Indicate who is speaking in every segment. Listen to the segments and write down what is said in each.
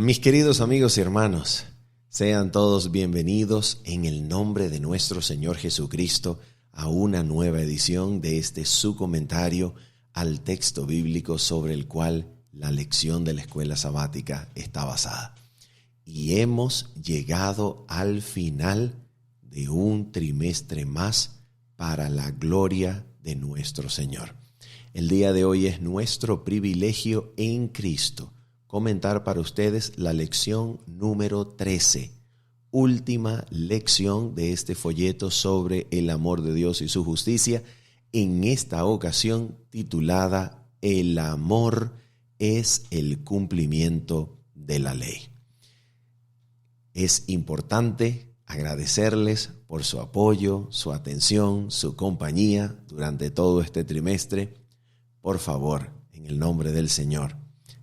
Speaker 1: Mis queridos amigos y hermanos, sean todos bienvenidos en el nombre de nuestro Señor Jesucristo a una nueva edición de su comentario al texto bíblico sobre el cual la lección de la escuela sabática está basada. Y hemos llegado al final de un trimestre más para la gloria de nuestro Señor. El día de hoy es nuestro privilegio en Cristo comentar para ustedes la lección número 13, última lección de este folleto sobre el amor de Dios y su justicia, en esta ocasión titulada El amor es el cumplimiento de la ley. Es importante agradecerles por su apoyo, su atención, su compañía durante todo este trimestre. Por favor, en el nombre del Señor,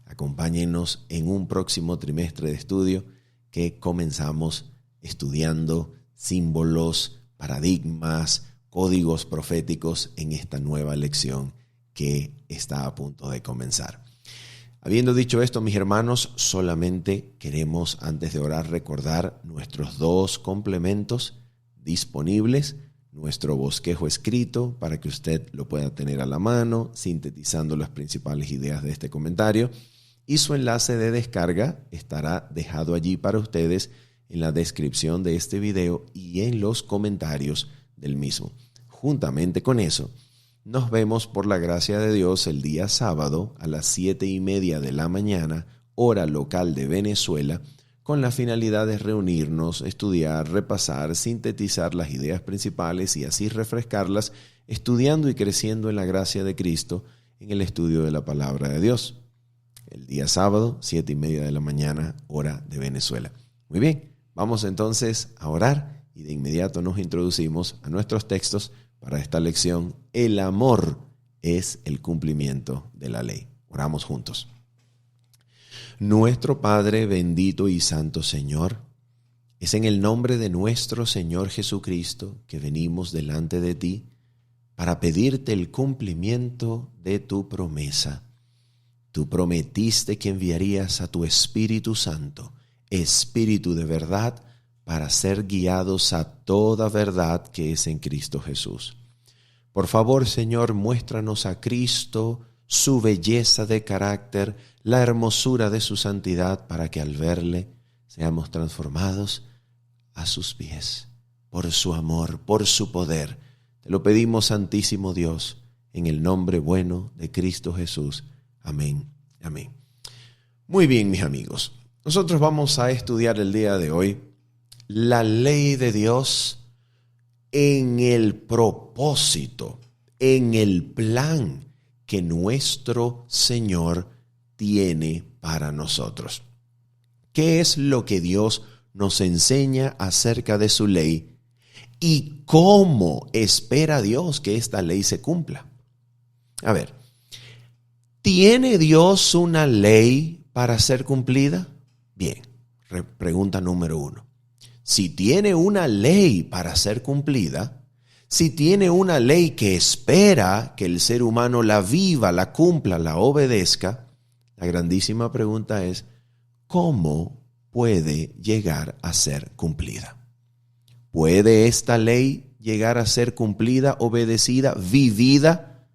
Speaker 1: acompáñenos en un próximo trimestre de estudio que comenzamos estudiando símbolos, paradigmas, códigos proféticos en esta nueva lección que está a punto de comenzar. Habiendo dicho esto, mis hermanos, solamente queremos, antes de orar, recordar nuestros dos complementos disponibles. Nuestro bosquejo escrito para que usted lo pueda tener a la mano, sintetizando las principales ideas de este comentario. Y su enlace de descarga estará dejado allí para ustedes en la descripción de este video y en los comentarios del mismo. Juntamente con eso, nos vemos por la gracia de Dios el día sábado a las 7:30 de la mañana, hora local de Venezuela, con la finalidad de reunirnos, estudiar, repasar, sintetizar las ideas principales y así refrescarlas, estudiando y creciendo en la gracia de Cristo en el estudio de la palabra de Dios. El día sábado, 7:30 de la mañana, hora de Venezuela. Muy bien, vamos entonces a orar y de inmediato nos introducimos a nuestros textos para esta lección. El amor es el cumplimiento de la ley. Oramos juntos. Nuestro Padre bendito y santo Señor, es en el nombre de nuestro Señor Jesucristo que venimos delante de ti para pedirte el cumplimiento de tu promesa. Tú prometiste que enviarías a tu Espíritu Santo, Espíritu de verdad, para ser guiados a toda verdad que es en Cristo Jesús. Por favor, Señor, muéstranos a Cristo, su belleza de carácter, la hermosura de su santidad, para que al verle seamos transformados a sus pies, por su amor, por su poder. Te lo pedimos, Santísimo Dios, en el nombre bueno de Cristo Jesús. Amén, amén. Muy bien, mis amigos. Nosotros vamos a estudiar el día de hoy la ley de Dios en el propósito, en el plan que nuestro Señor tiene para nosotros. ¿Qué es lo que Dios nos enseña acerca de su ley y cómo espera Dios que esta ley se cumpla? A ver, ¿tiene Dios una ley para ser cumplida? Bien, pregunta número 1. Si tiene una ley para ser cumplida, si tiene una ley que espera que el ser humano la viva, la cumpla, la obedezca, la grandísima pregunta es, ¿cómo puede llegar a ser cumplida? ¿Puede esta ley llegar a ser cumplida, obedecida, vivida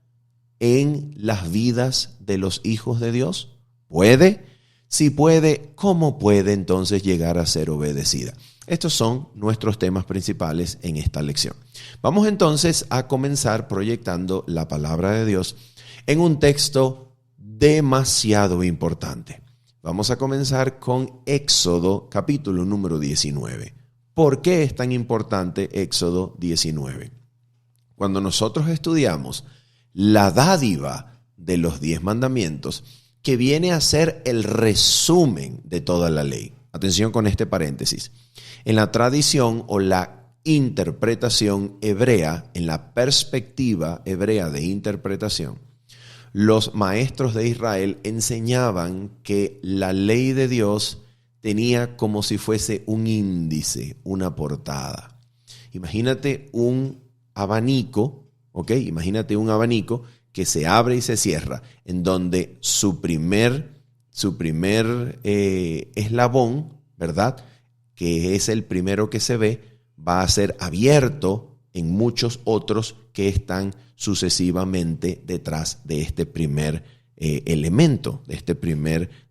Speaker 1: en las vidas de los hijos de Dios? ¿Puede? Si puede, ¿cómo puede entonces llegar a ser obedecida? Estos son nuestros temas principales en esta lección. Vamos entonces a comenzar proyectando la palabra de Dios en un texto demasiado importante. Vamos a comenzar con Éxodo capítulo número 19. ¿Por qué es tan importante Éxodo 19? Cuando nosotros estudiamos la dádiva de los 10 mandamientos, que viene a ser el resumen de toda la ley. Atención con este paréntesis. En la tradición o la interpretación hebrea, en la perspectiva hebrea de interpretación, los maestros de Israel enseñaban que la ley de Dios tenía como si fuese un índice, una portada. Imagínate un abanico, ¿ok? Imagínate un abanico que se abre y se cierra, en donde su primer su primer eslabón, ¿verdad?, que es el primero que se ve, va a ser abierto en muchos otros que están sucesivamente detrás de este primer elemento, de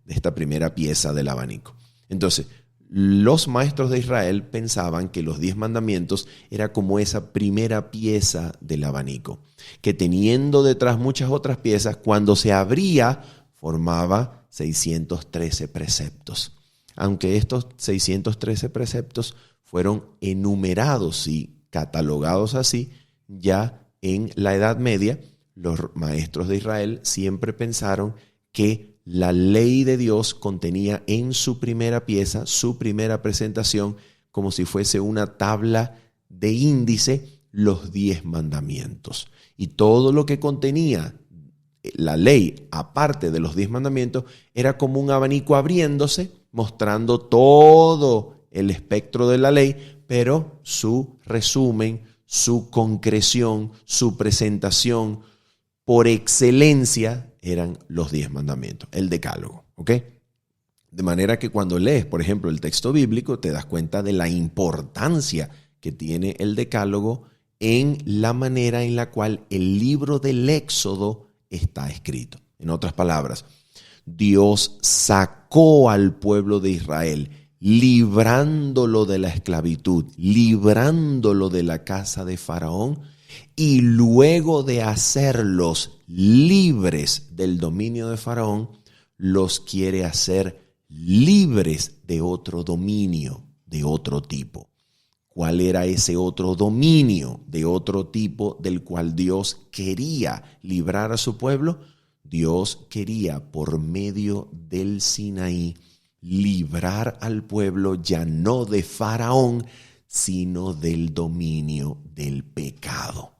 Speaker 1: esta primera pieza del abanico. Entonces, los maestros de Israel pensaban que los 10 mandamientos era como esa primera pieza del abanico, que teniendo detrás muchas otras piezas, cuando se abría, formaba 613 preceptos. Aunque estos 613 preceptos fueron enumerados y catalogados así, ya en la Edad Media, los maestros de Israel siempre pensaron que la ley de Dios contenía en su primera pieza, su primera presentación, como si fuese una tabla de índice, los 10 mandamientos. Y todo lo que contenía la ley, aparte de los 10 mandamientos, era como un abanico abriéndose, mostrando todo el espectro de la ley, pero su resumen, su concreción, su presentación por excelencia eran los 10 mandamientos, el decálogo, ¿ok? De manera que cuando lees, por ejemplo, el texto bíblico, te das cuenta de la importancia que tiene el decálogo en la manera en la cual el libro del Éxodo está escrito. En otras palabras, Dios sacó al pueblo de Israel, librándolo de la esclavitud, librándolo de la casa de Faraón, y luego de hacerlos libres del dominio de Faraón, los quiere hacer libres de otro dominio, de otro tipo. ¿Cuál era ese otro dominio de otro tipo del cual Dios quería librar a su pueblo? Dios quería, por medio del Sinaí, librar al pueblo ya no de Faraón, sino del dominio del pecado.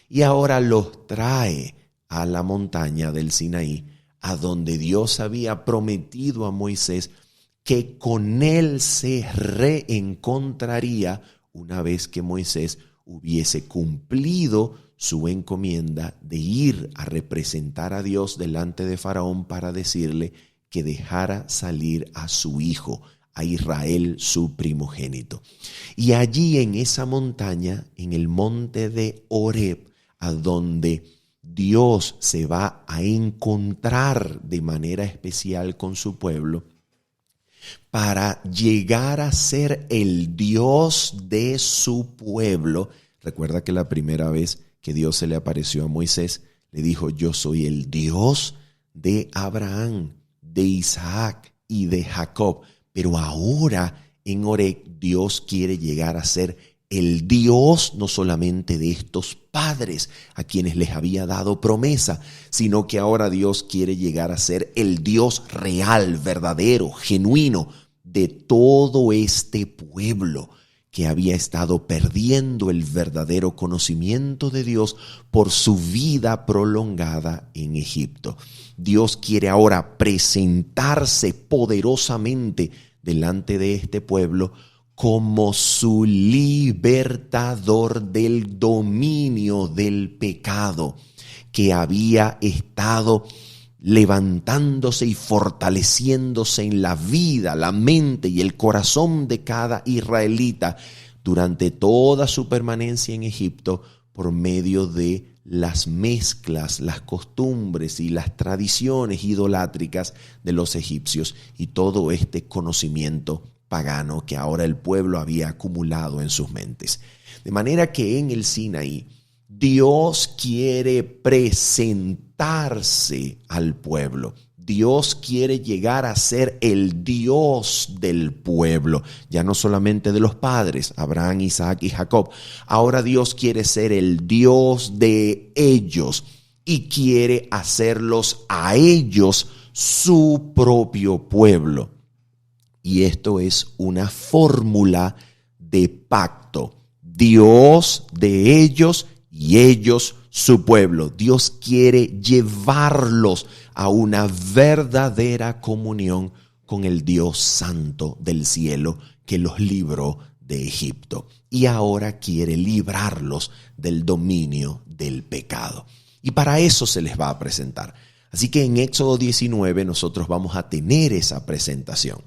Speaker 1: Y ahora los trae a la montaña del Sinaí, a donde Dios había prometido a Moisés que con él se reencontraría una vez que Moisés hubiese cumplido su encomienda de ir a representar a Dios delante de Faraón para decirle que dejara salir a su hijo, a Israel, su primogénito. Y allí en esa montaña, en el monte de Horeb, a donde Dios se va a encontrar de manera especial con su pueblo, para llegar a ser el Dios de su pueblo. Recuerda que la primera vez que Dios se le apareció a Moisés, le dijo: yo soy el Dios de Abraham, de Isaac y de Jacob. Pero ahora en Horeb Dios quiere llegar a ser el Dios no solamente de estos padres a quienes les había dado promesa, sino que ahora Dios quiere llegar a ser el Dios real, verdadero, genuino de todo este pueblo que había estado perdiendo el verdadero conocimiento de Dios por su vida prolongada en Egipto. Dios quiere ahora presentarse poderosamente delante de este pueblo como su libertador del dominio del pecado que había estado levantándose y fortaleciéndose en la vida, la mente y el corazón de cada israelita durante toda su permanencia en Egipto por medio de las mezclas, las costumbres y las tradiciones idolátricas de los egipcios y todo este conocimiento pagano que ahora el pueblo había acumulado en sus mentes. De manera que en el Sinaí Dios quiere presentarse al pueblo. Dios quiere llegar a ser el Dios del pueblo, ya no solamente de los padres, Abraham, Isaac y Jacob. Ahora Dios quiere ser el Dios de ellos y quiere hacerlos a ellos su propio pueblo. Y esto es una fórmula de pacto. Dios de ellos y ellos su pueblo. Dios quiere llevarlos a una verdadera comunión con el Dios santo del cielo que los libró de Egipto. Y ahora quiere librarlos del dominio del pecado. Y para eso se les va a presentar. Así que en Éxodo 19 nosotros vamos a tener esa presentación.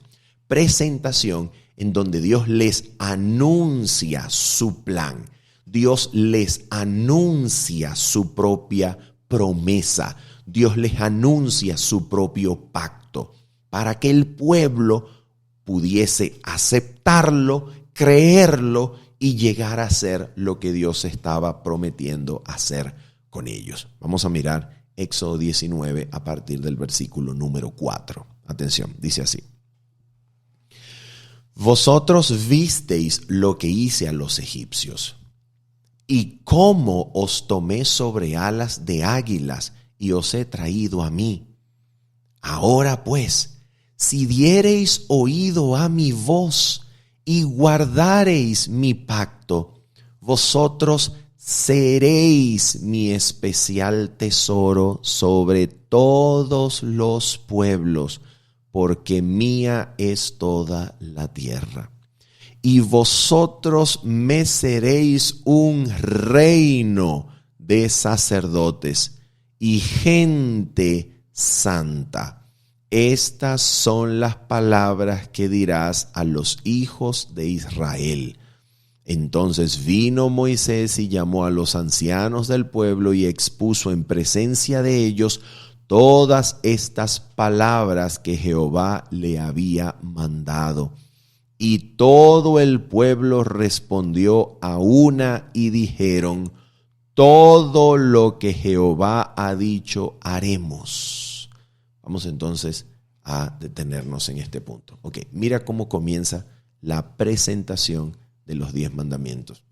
Speaker 1: Presentación en donde Dios les anuncia su plan. Dios les anuncia su propia promesa. Dios les anuncia su propio pacto para que el pueblo pudiese aceptarlo, creerlo y llegar a hacer lo que Dios estaba prometiendo hacer con ellos. Vamos a mirar Éxodo 19 a partir del versículo número 4. Atención, dice así. Vosotros visteis lo que hice a los egipcios y cómo os tomé sobre alas de águilas y os he traído a mí. Ahora pues, si diereis oído a mi voz y guardareis mi pacto, vosotros seréis mi especial tesoro sobre todos los pueblos, porque mía es toda la tierra. Y vosotros me seréis un reino de sacerdotes y gente santa. Estas son las palabras que dirás a los hijos de Israel. Entonces vino Moisés y llamó a los ancianos del pueblo y expuso en presencia de ellos todas estas palabras que Jehová le había mandado. Y todo el pueblo respondió a una y dijeron: todo lo que Jehová ha dicho haremos. Vamos entonces a detenernos en este punto. Ok, mira cómo comienza la presentación de los 10 mandamientos.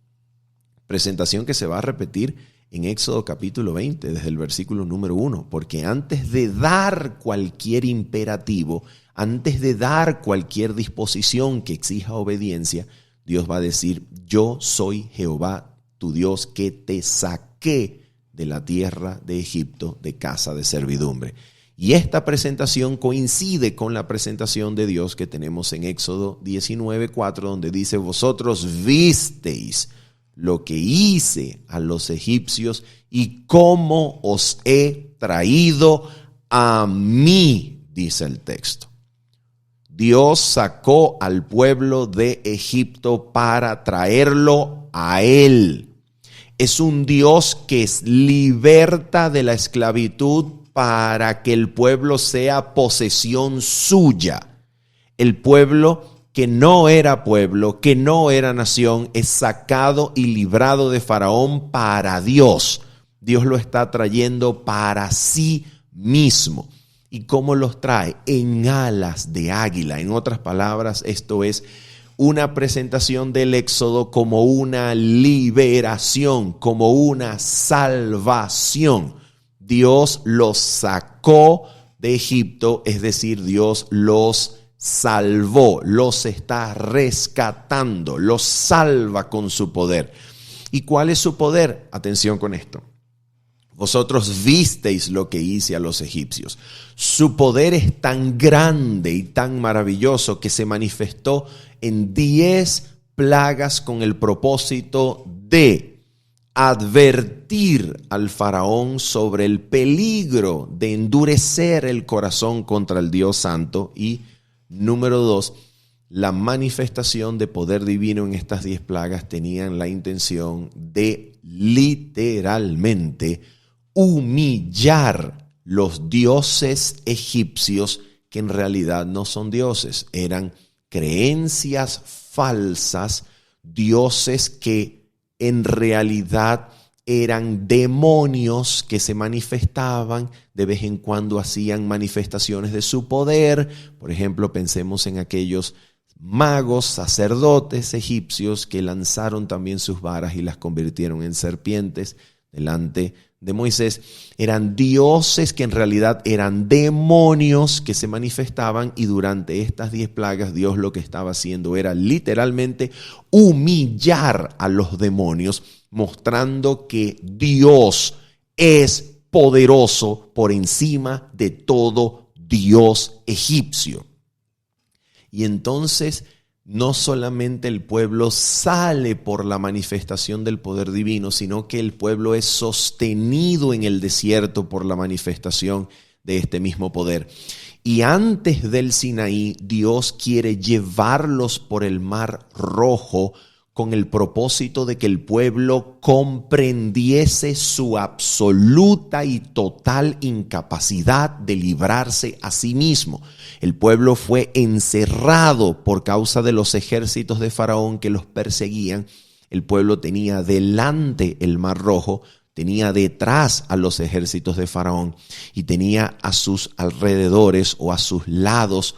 Speaker 1: Presentación que se va a repetir en Éxodo capítulo 20, desde el versículo número 1, porque antes de dar cualquier imperativo, antes de dar cualquier disposición que exija obediencia, Dios va a decir: yo soy Jehová, tu Dios, que te saqué de la tierra de Egipto, de casa de servidumbre. Y esta presentación coincide con la presentación de Dios que tenemos en Éxodo 19:4, donde dice: vosotros visteis lo que hice a los egipcios y cómo os he traído a mí, dice el texto. Dios sacó al pueblo de Egipto para traerlo a Él. Es un Dios que liberta de la esclavitud para que el pueblo sea posesión suya. El pueblo que no era pueblo, que no era nación, es sacado y librado de Faraón para Dios. Dios lo está trayendo para sí mismo. ¿Y cómo los trae? En alas de águila. En otras palabras, esto es una presentación del Éxodo como una liberación, como una salvación. Dios los sacó de Egipto, es decir, Dios los salvó, los está rescatando, los salva con su poder. ¿Y cuál es su poder? Atención con esto. Vosotros visteis lo que hice a los egipcios. Su poder es tan grande y tan maravilloso que se manifestó en 10 plagas con el propósito de advertir al faraón sobre el peligro de endurecer el corazón contra el Dios Santo. Y número 2, la manifestación de poder divino en estas 10 plagas tenían la intención de literalmente humillar los dioses egipcios, que en realidad no son dioses, eran creencias falsas, dioses que en realidad eran demonios que se manifestaban, de vez en cuando hacían manifestaciones de su poder. Por ejemplo, pensemos en aquellos magos, sacerdotes egipcios que lanzaron también sus varas y las convirtieron en serpientes delante de Moisés. Eran dioses que en realidad eran demonios que se manifestaban, y durante estas 10 plagas Dios lo que estaba haciendo era literalmente humillar a los demonios, mostrando que Dios es poderoso por encima de todo dios egipcio. Y entonces no solamente el pueblo sale por la manifestación del poder divino, sino que el pueblo es sostenido en el desierto por la manifestación de este mismo poder. Y antes del Sinaí, Dios quiere llevarlos por el Mar Rojo con el propósito de que el pueblo comprendiese su absoluta y total incapacidad de librarse a sí mismo. El pueblo fue encerrado por causa de los ejércitos de Faraón que los perseguían. El pueblo tenía delante el Mar Rojo, tenía detrás a los ejércitos de Faraón y tenía a sus alrededores o a sus lados,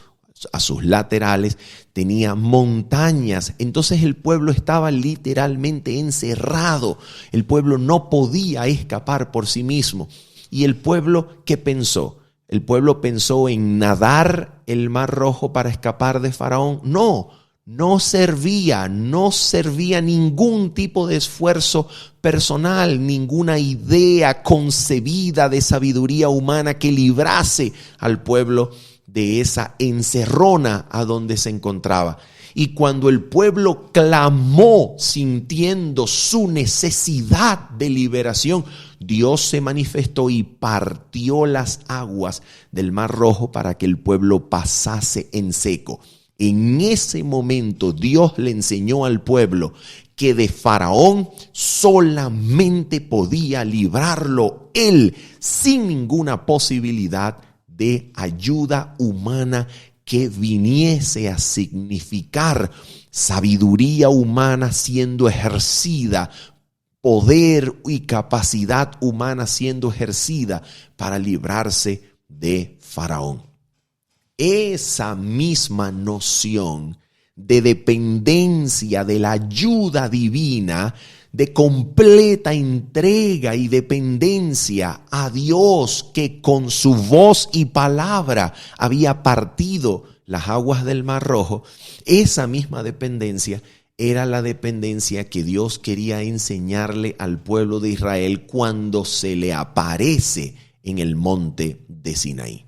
Speaker 1: a sus laterales, tenía montañas. Entonces el pueblo estaba literalmente encerrado. El pueblo no podía escapar por sí mismo. ¿Y el pueblo qué pensó? ¿El pueblo pensó en nadar el Mar Rojo para escapar de Faraón? No servía ningún tipo de esfuerzo personal, ninguna idea concebida de sabiduría humana que librase al pueblo de esa encerrona a donde se encontraba. Y cuando el pueblo clamó sintiendo su necesidad de liberación, Dios se manifestó y partió las aguas del Mar Rojo para que el pueblo pasase en seco. En ese momento Dios le enseñó al pueblo que de Faraón solamente podía librarlo él, sin ninguna posibilidad de ayuda humana que viniese a significar sabiduría humana siendo ejercida, poder y capacidad humana siendo ejercida para librarse de Faraón. Esa misma noción de dependencia de la ayuda divina, de completa entrega y dependencia a Dios, que con su voz y palabra había partido las aguas del Mar Rojo, esa misma dependencia era la dependencia que Dios quería enseñarle al pueblo de Israel cuando se le aparece en el monte de Sinaí.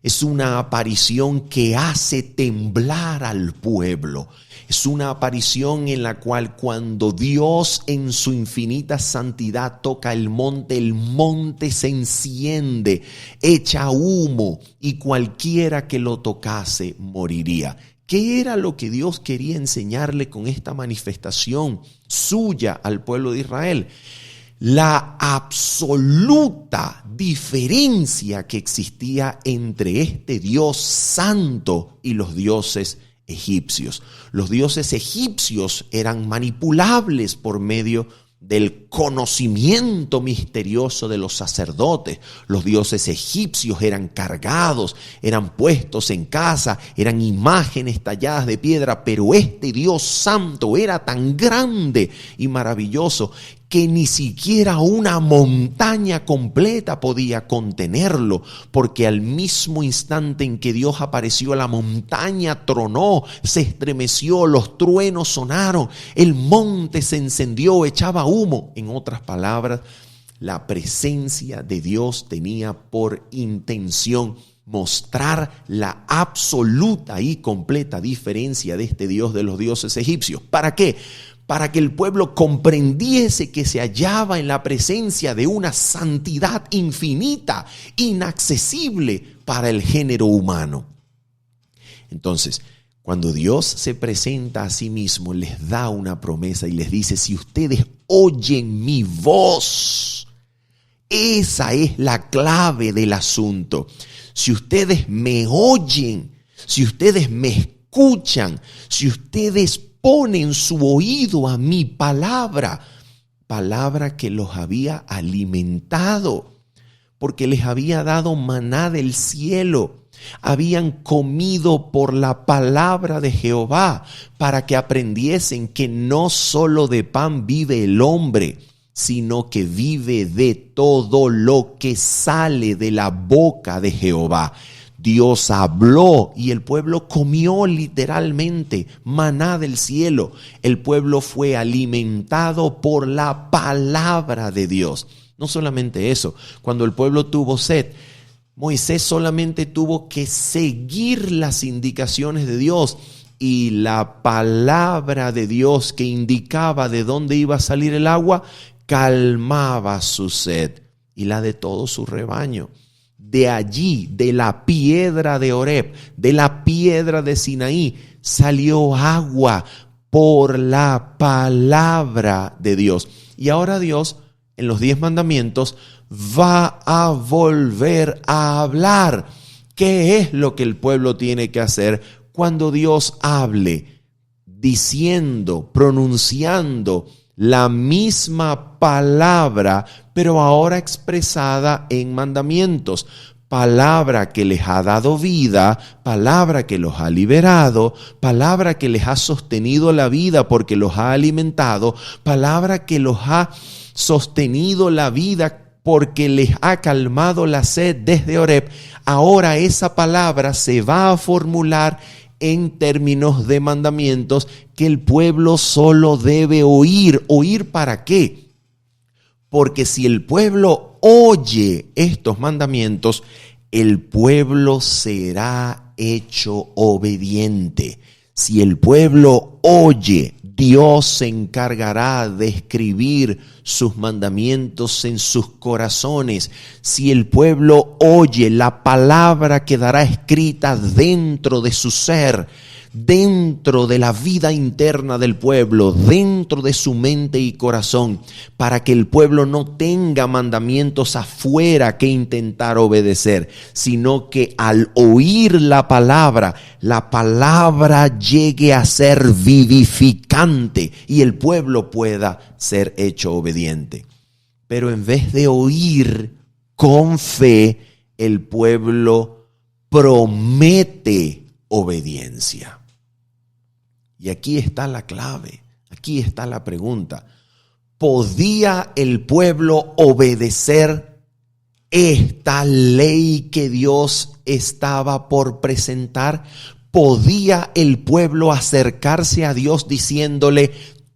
Speaker 1: Es una aparición que hace temblar al pueblo. Es una aparición en la cual cuando Dios en su infinita santidad toca el monte se enciende, echa humo y cualquiera que lo tocase moriría. ¿Qué era lo que Dios quería enseñarle con esta manifestación suya al pueblo de Israel? La absoluta diferencia que existía entre este Dios santo y los dioses egipcios. Los dioses egipcios eran manipulables por medio del conocimiento misterioso de los sacerdotes. Los dioses egipcios eran cargados, eran puestos en casa, eran imágenes talladas de piedra, pero este Dios santo era tan grande y maravilloso que ni siquiera una montaña completa podía contenerlo, porque al mismo instante en que Dios apareció, la montaña tronó, se estremeció, los truenos sonaron, el monte se encendió, echaba humo. En otras palabras, la presencia de Dios tenía por intención mostrar la absoluta y completa diferencia de este Dios de los dioses egipcios. ¿Para qué? Para que el pueblo comprendiese que se hallaba en la presencia de una santidad infinita, inaccesible para el género humano. Entonces, cuando Dios se presenta a sí mismo, les da una promesa y les dice: si ustedes oyen mi voz, esa es la clave del asunto. Si ustedes me oyen, si ustedes me escuchan, si ustedes ponen su oído a mi palabra, palabra que los había alimentado, porque les había dado maná del cielo. Habían comido por la palabra de Jehová para que aprendiesen que no solo de pan vive el hombre, sino que vive de todo lo que sale de la boca de Jehová. Dios habló y el pueblo comió literalmente maná del cielo. El pueblo fue alimentado por la palabra de Dios. No solamente eso, cuando el pueblo tuvo sed, Moisés solamente tuvo que seguir las indicaciones de Dios y la palabra de Dios que indicaba de dónde iba a salir el agua calmaba su sed y la de todo su rebaño. De allí, de la piedra de Oreb, de la piedra de Sinaí, salió agua por la palabra de Dios. Y ahora Dios, en los 10 mandamientos, va a volver a hablar. ¿Qué es lo que el pueblo tiene que hacer cuando Dios hable? Diciendo, pronunciando la misma palabra, pero ahora expresada en mandamientos. Palabra que les ha dado vida, palabra que los ha liberado, palabra que les ha sostenido la vida porque los ha alimentado, palabra que los ha sostenido la vida porque les ha calmado la sed desde Oreb. Ahora esa palabra se va a formular en términos de mandamientos que el pueblo solo debe oír. ¿Oír para qué? Porque si el pueblo oye estos mandamientos, el pueblo será hecho obediente. Si el pueblo oye, Dios se encargará de escribir sus mandamientos en sus corazones. Si el pueblo oye, la palabra quedará escrita dentro de su ser, dentro de la vida interna del pueblo, dentro de su mente y corazón, para que el pueblo no tenga mandamientos afuera que intentar obedecer, sino que al oír la palabra llegue a ser vivificante y el pueblo pueda ser hecho obediente. Pero en vez de oír con fe, el pueblo promete obediencia. Y aquí está la clave, aquí está la pregunta. ¿Podía el pueblo obedecer esta ley que Dios estaba por presentar? ¿Podía el pueblo acercarse a Dios diciéndole: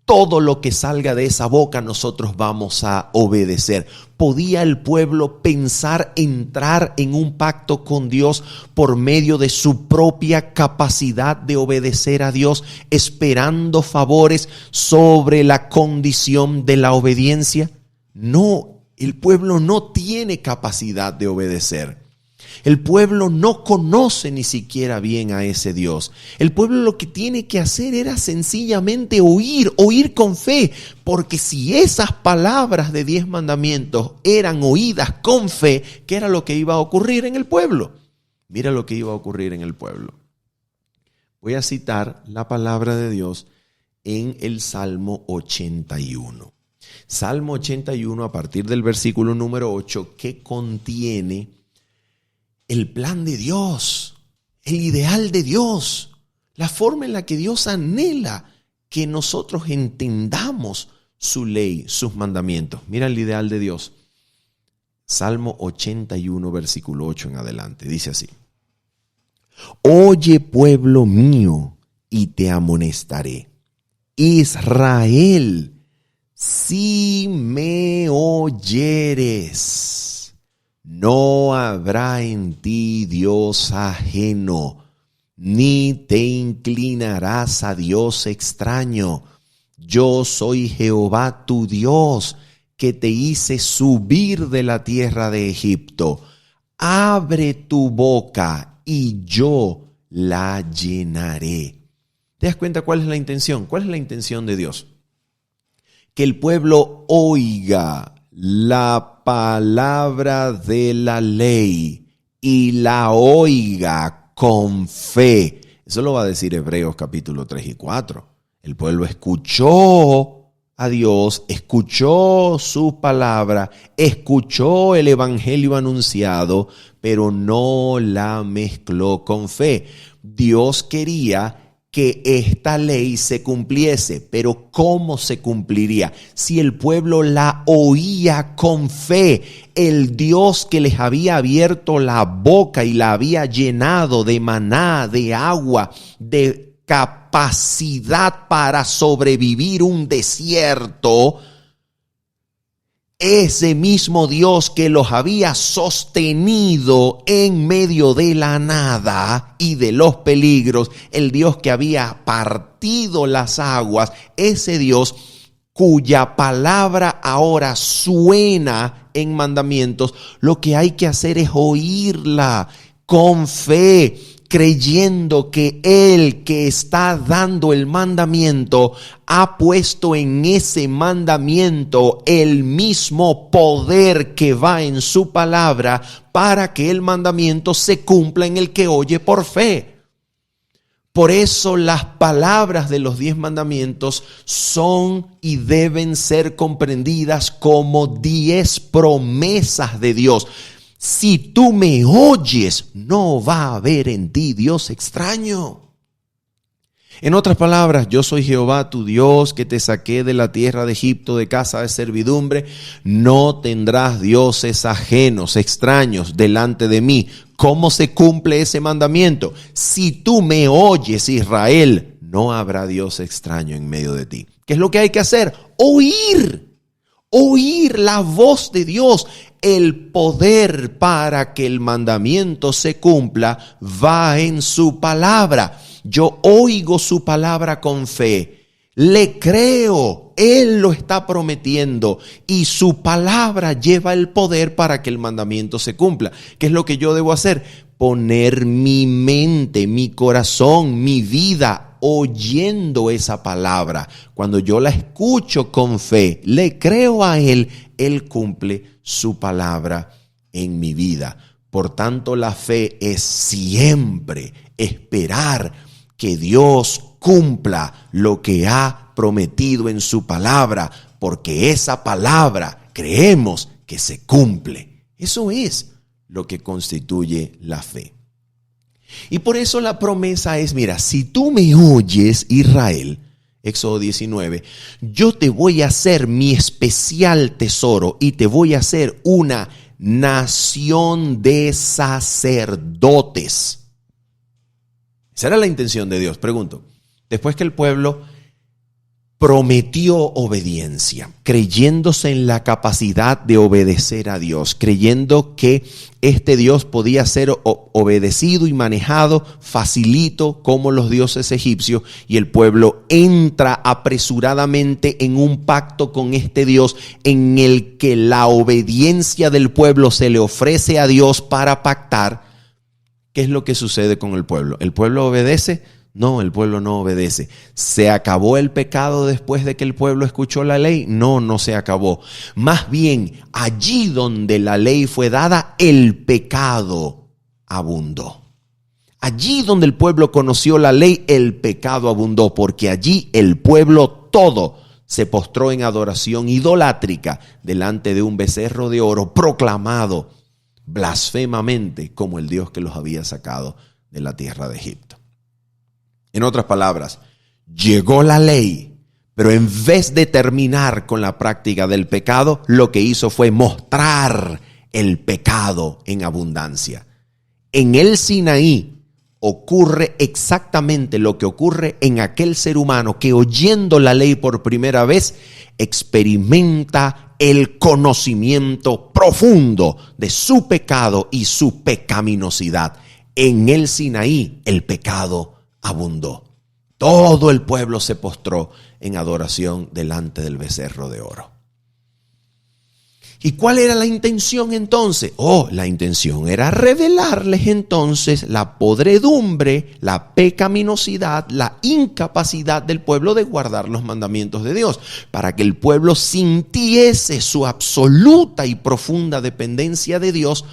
Speaker 1: todo lo que salga de esa boca nosotros vamos a obedecer? ¿Podía el pueblo pensar entrar en un pacto con Dios por medio de su propia capacidad de obedecer a Dios, esperando favores sobre la condición de la obediencia? No, el pueblo no tiene capacidad de obedecer. El pueblo no conoce ni siquiera bien a ese Dios. El pueblo lo que tiene que hacer era sencillamente oír con fe, porque si esas palabras de 10 mandamientos eran oídas con fe, ¿qué era lo que iba a ocurrir en el pueblo? Mira lo que iba a ocurrir en el pueblo. Voy a citar la palabra de Dios en el Salmo 81. Salmo 81 a partir del versículo número 8, que contiene el plan de Dios, el ideal de Dios, la forma en la que Dios anhela que nosotros entendamos su ley, sus mandamientos. Mira el ideal de Dios. Salmo 81, versículo 8 en adelante. Dice así: Oye, pueblo mío, y te amonestaré. Israel, si me oyeres, no habrá en ti Dios ajeno, ni te inclinarás a Dios extraño. Yo soy Jehová tu Dios, que te hice subir de la tierra de Egipto. Abre tu boca y yo la llenaré. ¿Te das cuenta cuál es la intención? ¿Cuál es la intención de Dios? Que el pueblo oiga la palabra de la ley y la oiga con fe. Eso lo va a decir Hebreos capítulo 3 y 4. El pueblo escuchó a Dios, escuchó su palabra, escuchó el evangelio anunciado, pero no la mezcló con fe. Dios quería que esta ley se cumpliese, pero ¿cómo se cumpliría? Si el pueblo la oía con fe, el Dios que les había abierto la boca y la había llenado de maná, de agua, de capacidad para sobrevivir un desierto, ese mismo Dios que los había sostenido en medio de la nada y de los peligros, el Dios que había partido las aguas, ese Dios cuya palabra ahora suena en mandamientos, lo que hay que hacer es oírla con fe, creyendo que el que está dando el mandamiento ha puesto en ese mandamiento el mismo poder que va en su palabra para que el mandamiento se cumpla en el que oye por fe. Por eso las palabras de los 10 mandamientos son y deben ser comprendidas como 10 promesas de Dios. Si tú me oyes, no va a haber en ti Dios extraño. En otras palabras, yo soy Jehová tu Dios que te saqué de la tierra de Egipto de casa de servidumbre. No tendrás dioses ajenos, extraños, delante de mí. ¿Cómo se cumple ese mandamiento? Si tú me oyes, Israel, no habrá Dios extraño en medio de ti. ¿Qué es lo que hay que hacer? Oír la voz de Dios. El poder para que el mandamiento se cumpla va en su palabra. Yo oigo su palabra con fe, le creo, Él lo está prometiendo y su palabra lleva el poder para que el mandamiento se cumpla. ¿Qué es lo que yo debo hacer? Poner mi mente, mi corazón, mi vida oyendo esa palabra. Cuando yo la escucho con fe, le creo a Él, Él cumple su palabra en mi vida. Por tanto, la fe es siempre esperar que Dios cumpla lo que ha prometido en su palabra, porque esa palabra creemos que se cumple. Eso es lo que constituye la fe. Y por eso la promesa es, mira, si tú me oyes, Israel, Éxodo 19, yo te voy a hacer mi especial tesoro y te voy a hacer una nación de sacerdotes. Esa era la intención de Dios. Pregunto, después que el pueblo prometió obediencia, creyéndose en la capacidad de obedecer a Dios, creyendo que este Dios podía ser obedecido y manejado facilito como los dioses egipcios, y el pueblo entra apresuradamente en un pacto con este Dios en el que la obediencia del pueblo se le ofrece a Dios para pactar. ¿Qué es lo que sucede con el pueblo? ¿El pueblo obedece? No, el pueblo no obedece. ¿Se acabó el pecado después de que el pueblo escuchó la ley? No, no se acabó. Más bien, allí donde la ley fue dada, el pecado abundó. Allí donde el pueblo conoció la ley, el pecado abundó, porque allí el pueblo todo se postró en adoración idolátrica delante de un becerro de oro proclamado blasfemamente como el Dios que los había sacado de la tierra de Egipto. En otras palabras, llegó la ley, pero en vez de terminar con la práctica del pecado, lo que hizo fue mostrar el pecado en abundancia. En el Sinaí ocurre exactamente lo que ocurre en aquel ser humano que, oyendo la ley por primera vez, experimenta el conocimiento profundo de su pecado y su pecaminosidad. En el Sinaí el pecado abundó. Todo el pueblo se postró en adoración delante del becerro de oro. ¿Y cuál era la intención entonces? La intención era revelarles entonces la podredumbre, la pecaminosidad, la incapacidad del pueblo de guardar los mandamientos de Dios, para que el pueblo sintiese su absoluta y profunda dependencia de Dios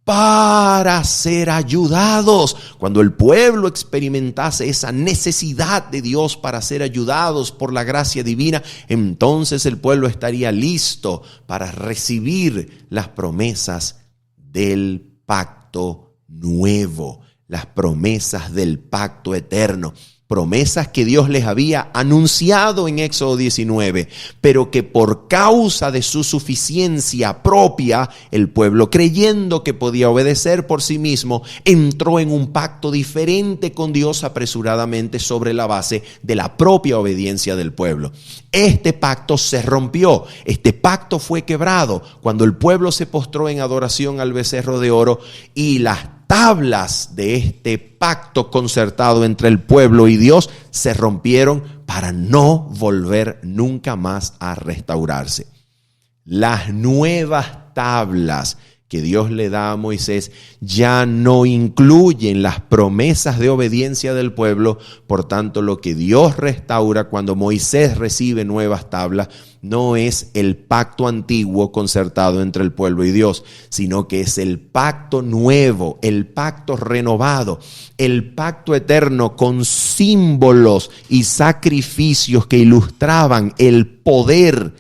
Speaker 1: para ser ayudados. Cuando el pueblo experimentase esa necesidad de Dios para ser ayudados por la gracia divina, entonces el pueblo estaría listo para recibir las promesas del pacto nuevo, las promesas del pacto eterno. Promesas que Dios les había anunciado en Éxodo 19, pero que por causa de su suficiencia propia, el pueblo, creyendo que podía obedecer por sí mismo, entró en un pacto diferente con Dios apresuradamente sobre la base de la propia obediencia del pueblo. Este pacto se rompió, este pacto fue quebrado cuando el pueblo se postró en adoración al becerro de oro, y las tablas de este pacto concertado entre el pueblo y Dios se rompieron para no volver nunca más a restaurarse. Las nuevas tablas que Dios le da a Moisés ya no incluyen las promesas de obediencia del pueblo. Por tanto, lo que Dios restaura cuando Moisés recibe nuevas tablas no es el pacto antiguo concertado entre el pueblo y Dios, sino que es el pacto nuevo, el pacto renovado, el pacto eterno con símbolos y sacrificios que ilustraban el poder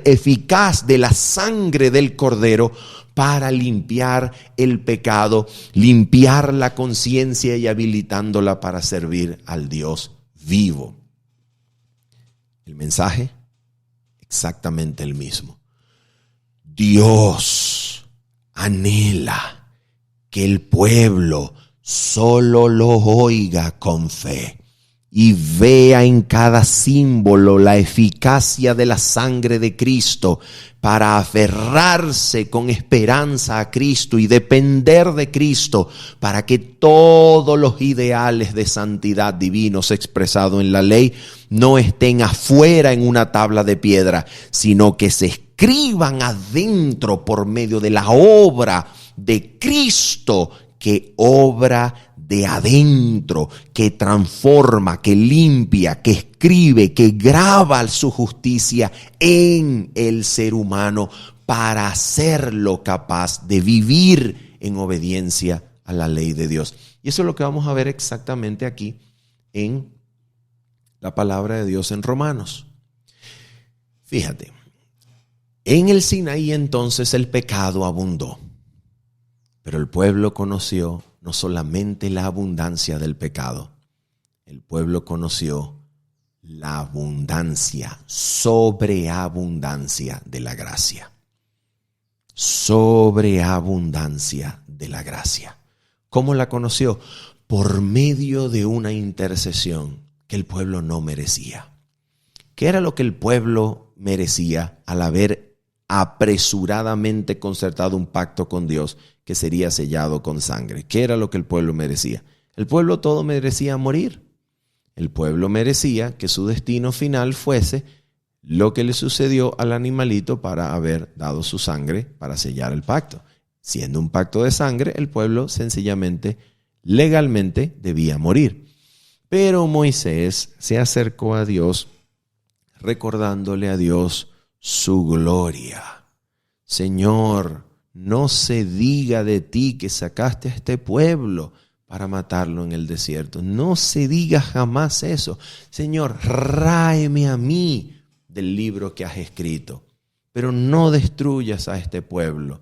Speaker 1: eficaz de la sangre del Cordero para limpiar el pecado, limpiar la conciencia y habilitándola para servir al Dios vivo. El mensaje, exactamente el mismo. Dios anhela que el pueblo solo lo oiga con fe y vea en cada símbolo la eficacia de la sangre de Cristo para aferrarse con esperanza a Cristo y depender de Cristo para que todos los ideales de santidad divinos expresados en la ley no estén afuera en una tabla de piedra, sino que se escriban adentro por medio de la obra de Cristo, que obra de adentro, que transforma, que limpia, que escribe, que graba su justicia en el ser humano para hacerlo capaz de vivir en obediencia a la ley de Dios. Y eso es lo que vamos a ver exactamente aquí en la palabra de Dios en Romanos. Fíjate, en el Sinaí entonces el pecado abundó, pero el pueblo conoció no solamente la abundancia del pecado, el pueblo conoció la abundancia, sobreabundancia de la gracia. Sobreabundancia de la gracia. ¿Cómo la conoció? Por medio de una intercesión que el pueblo no merecía. ¿Qué era lo que el pueblo merecía al haber apresuradamente concertado un pacto con Dios que sería sellado con sangre? ¿Qué era lo que el pueblo merecía? El pueblo todo merecía morir. El pueblo merecía que su destino final fuese lo que le sucedió al animalito para haber dado su sangre para sellar el pacto. Siendo un pacto de sangre, el pueblo sencillamente, legalmente, debía morir. Pero Moisés se acercó a Dios recordándole a Dios su gloria. Señor, no se diga de ti que sacaste a este pueblo para matarlo en el desierto. No se diga jamás eso. Señor, ráeme a mí del libro que has escrito, pero no destruyas a este pueblo.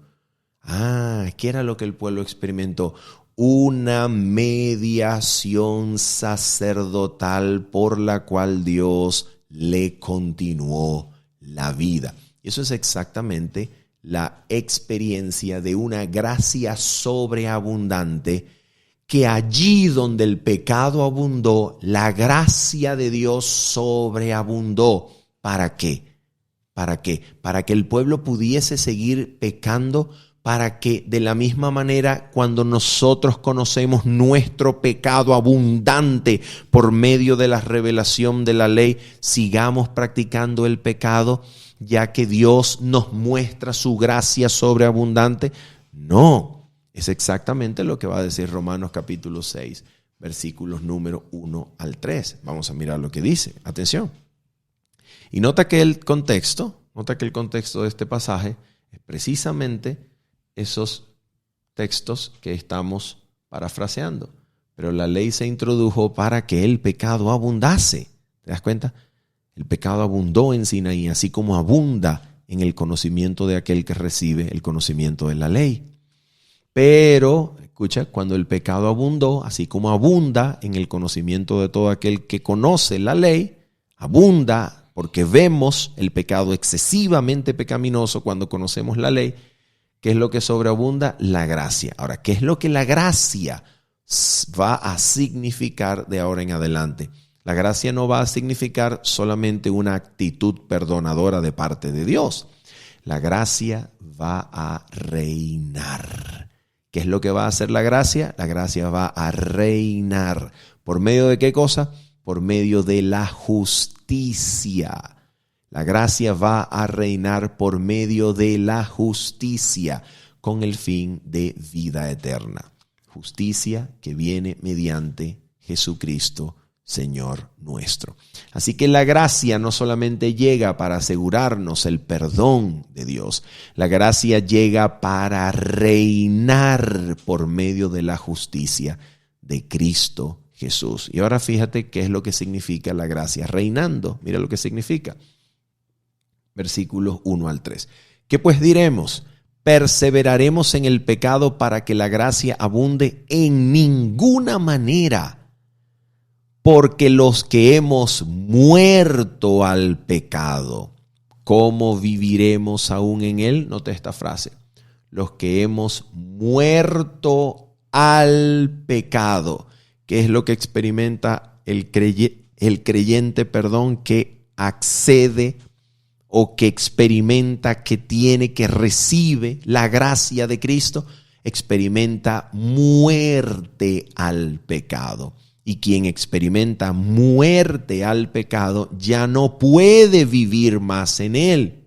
Speaker 1: ¿Qué era lo que el pueblo experimentó? Una mediación sacerdotal por la cual Dios le continuó la vida. Y eso es exactamente la experiencia de una gracia sobreabundante, que allí donde el pecado abundó, la gracia de Dios sobreabundó. ¿Para qué? ¿Para qué? Para que el pueblo pudiese seguir pecando, para que de la misma manera cuando nosotros conocemos nuestro pecado abundante por medio de la revelación de la ley, sigamos practicando el pecado, ya que Dios nos muestra su gracia sobreabundante. No, es exactamente lo que va a decir Romanos capítulo 6, versículos número 1 al 3. Vamos a mirar lo que dice. Atención. Y nota que el contexto de este pasaje es precisamente esos textos que estamos parafraseando. Pero la ley se introdujo para que el pecado abundase. ¿Te das cuenta? El pecado abundó en Sinaí, así como abunda en el conocimiento de aquel que recibe el conocimiento de la ley. Pero, escucha, cuando el pecado abundó, así como abunda en el conocimiento de todo aquel que conoce la ley, abunda porque vemos el pecado excesivamente pecaminoso cuando conocemos la ley. ¿Qué es lo que sobreabunda? La gracia. Ahora, ¿qué es lo que la gracia va a significar de ahora en adelante? La gracia no va a significar solamente una actitud perdonadora de parte de Dios. La gracia va a reinar. ¿Qué es lo que va a hacer la gracia? La gracia va a reinar. ¿Por medio de qué cosa? Por medio de la justicia. La gracia va a reinar por medio de la justicia con el fin de vida eterna. Justicia que viene mediante Jesucristo, Señor nuestro. Así que la gracia no solamente llega para asegurarnos el perdón de Dios, la gracia llega para reinar por medio de la justicia de Cristo Jesús. Y ahora fíjate qué es lo que significa la gracia reinando. Mira lo que significa. Versículos 1 al 3. ¿Qué pues diremos? ¿Perseveraremos en el pecado para que la gracia abunde? En ninguna manera. Porque los que hemos muerto al pecado, ¿cómo viviremos aún en él? Nota esta frase. Los que hemos muerto al pecado. ¿Qué es lo que experimenta el creyente, que accede o que experimenta, que tiene, que recibe la gracia de Cristo? Experimenta muerte al pecado. Y quien experimenta muerte al pecado ya no puede vivir más en él.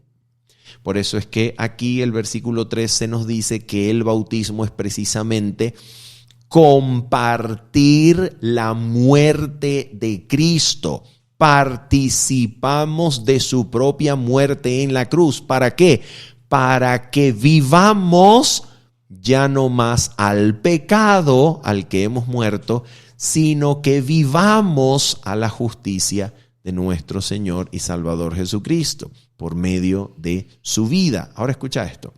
Speaker 1: Por eso es que aquí el versículo 13 nos dice que el bautismo es precisamente compartir la muerte de Cristo. Participamos de su propia muerte en la cruz. ¿Para qué? Para que vivamos ya no más al pecado al que hemos muerto, sino que vivamos a la justicia de nuestro Señor y Salvador Jesucristo por medio de su vida. Ahora escucha esto.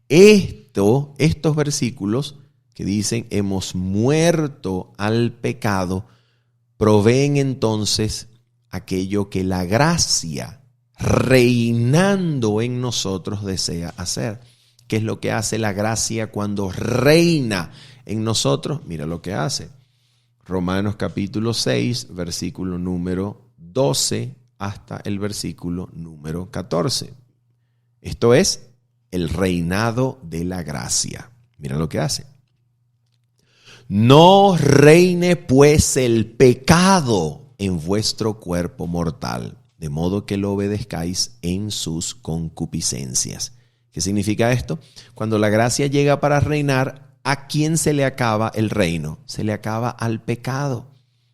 Speaker 1: Estos versículos que dicen hemos muerto al pecado, proveen entonces aquello que la gracia reinando en nosotros desea hacer. ¿Qué es lo que hace la gracia cuando reina en nosotros? Mira lo que hace. Romanos capítulo 6, versículo número 12 hasta el versículo número 14. Esto es el reinado de la gracia. Mira lo que hace. No reine pues el pecado en vuestro cuerpo mortal, de modo que lo obedezcáis en sus concupiscencias. ¿Qué significa esto? Cuando la gracia llega para reinar, ¿a quién se le acaba el reino? Se le acaba al pecado.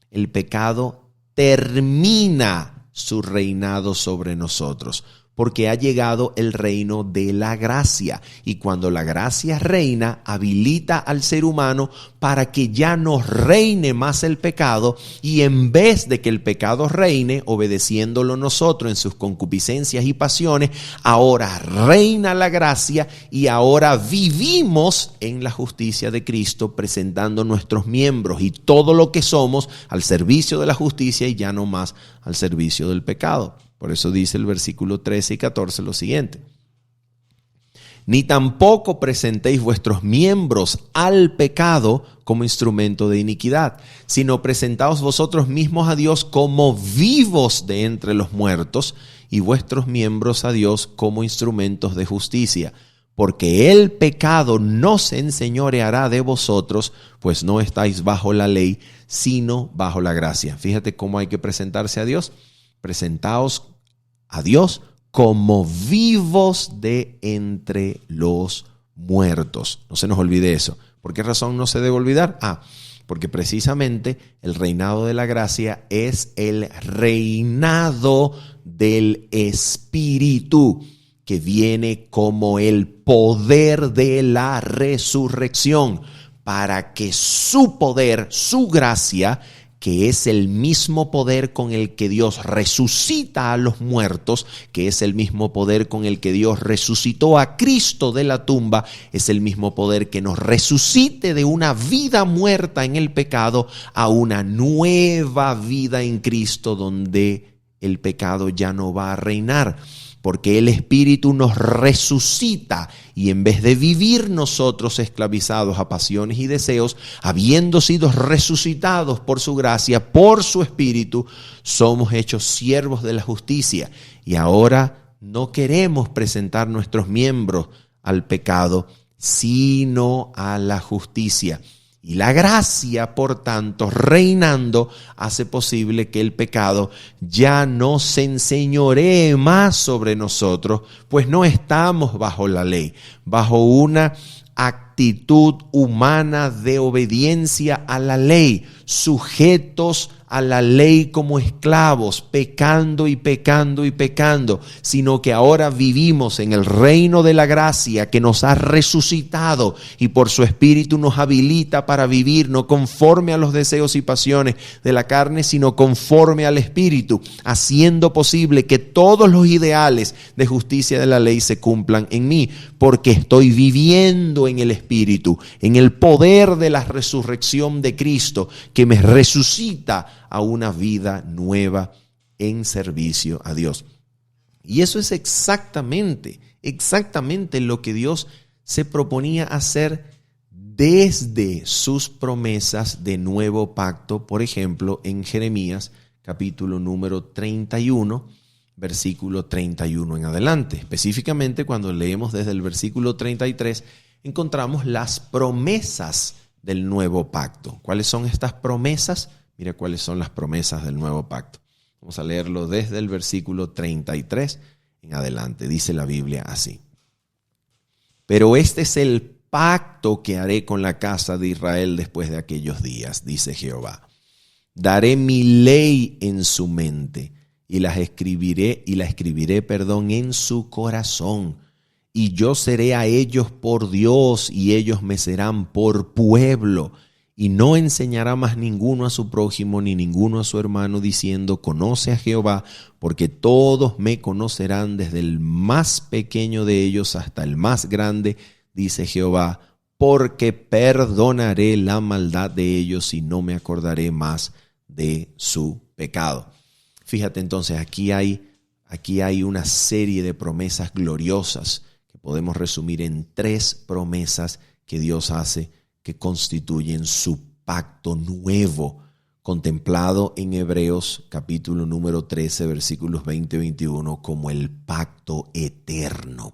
Speaker 1: El pecado termina su reinado sobre nosotros, porque ha llegado el reino de la gracia. Y cuando la gracia reina, habilita al ser humano para que ya no reine más el pecado, y en vez de que el pecado reine, obedeciéndolo nosotros en sus concupiscencias y pasiones, ahora reina la gracia y ahora vivimos en la justicia de Cristo, presentando nuestros miembros y todo lo que somos al servicio de la justicia y ya no más al servicio del pecado. Por eso dice el versículo 13 y 14 lo siguiente. Ni tampoco presentéis vuestros miembros al pecado como instrumento de iniquidad, sino presentaos vosotros mismos a Dios como vivos de entre los muertos y vuestros miembros a Dios como instrumentos de justicia. Porque el pecado no se enseñoreará de vosotros, pues no estáis bajo la ley, sino bajo la gracia. Fíjate cómo hay que presentarse a Dios. Presentaos a Dios como vivos de entre los muertos. No se nos olvide eso. ¿Por qué razón no se debe olvidar? Porque precisamente el reinado de la gracia es el reinado del Espíritu, que viene como el poder de la resurrección, para que su poder, su gracia, que es el mismo poder con el que Dios resucita a los muertos, que es el mismo poder con el que Dios resucitó a Cristo de la tumba, es el mismo poder que nos resucite de una vida muerta en el pecado a una nueva vida en Cristo, donde el pecado ya no va a reinar. Porque el Espíritu nos resucita y en vez de vivir nosotros esclavizados a pasiones y deseos, habiendo sido resucitados por su gracia, por su Espíritu, somos hechos siervos de la justicia. Y ahora no queremos presentar nuestros miembros al pecado, sino a la justicia. Y la gracia, por tanto, reinando, hace posible que el pecado ya no se enseñoree más sobre nosotros, pues no estamos bajo la ley, bajo una actitud humana de obediencia a la ley, sujetos a la ley como esclavos, pecando y pecando y pecando, sino que ahora vivimos en el reino de la gracia que nos ha resucitado y por su Espíritu nos habilita para vivir no conforme a los deseos y pasiones de la carne, sino conforme al Espíritu, haciendo posible que todos los ideales de justicia de la ley se cumplan en mí, porque estoy viviendo en el Espíritu, en el poder de la resurrección de Cristo, que me resucita a una vida nueva en servicio a Dios. Y eso es exactamente lo que Dios se proponía hacer desde sus promesas de nuevo pacto, por ejemplo, en Jeremías capítulo número 31, versículo 31 en adelante. Específicamente cuando leemos desde el versículo 33, encontramos las promesas del nuevo pacto. ¿Cuáles son estas promesas? Mira cuáles son las promesas del nuevo pacto. Vamos a leerlo desde el versículo 33 en adelante. Dice la Biblia así: pero este es el pacto que haré con la casa de Israel después de aquellos días, dice Jehová. Daré mi ley en su mente y la escribiré en su corazón. Y yo seré a ellos por Dios y ellos me serán por pueblo. Y no enseñará más ninguno a su prójimo ni ninguno a su hermano diciendo: conoce a Jehová, porque todos me conocerán desde el más pequeño de ellos hasta el más grande, dice Jehová, porque perdonaré la maldad de ellos y no me acordaré más de su pecado. Fíjate entonces, aquí hay una serie de promesas gloriosas que podemos resumir en 3 promesas que Dios hace, que constituyen su pacto nuevo, contemplado en Hebreos capítulo número 13, versículos 20 y 21, como el pacto eterno.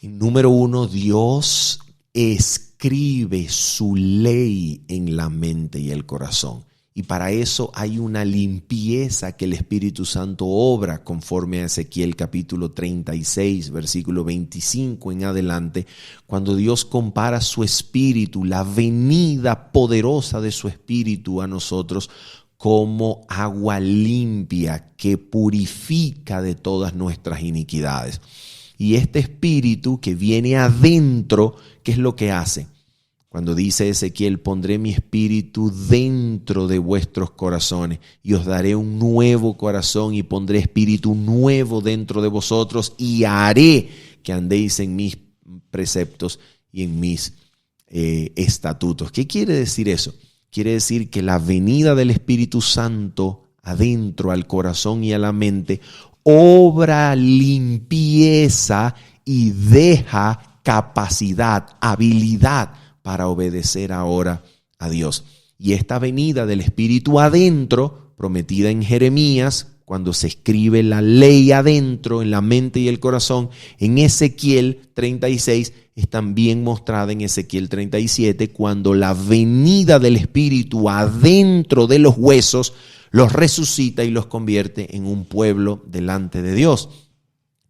Speaker 1: Número 1, Dios escribe su ley en la mente y el corazón. Y para eso hay una limpieza que el Espíritu Santo obra, conforme a Ezequiel capítulo 36, versículo 25 en adelante, cuando Dios compara su Espíritu, la venida poderosa de su Espíritu a nosotros, como agua limpia que purifica de todas nuestras iniquidades. Y este Espíritu que viene adentro, ¿qué es lo que hace? Cuando dice Ezequiel: pondré mi espíritu dentro de vuestros corazones y os daré un nuevo corazón y pondré espíritu nuevo dentro de vosotros y haré que andéis en mis preceptos y en mis estatutos. ¿Qué quiere decir eso? Quiere decir que la venida del Espíritu Santo adentro al corazón y a la mente obra limpieza y deja capacidad, habilidad para obedecer ahora a Dios. Y esta venida del Espíritu adentro, prometida en Jeremías, cuando se escribe la ley adentro, en la mente y el corazón, en Ezequiel 36, es también mostrada en Ezequiel 37, cuando la venida del Espíritu adentro de los huesos los resucita y los convierte en un pueblo delante de Dios,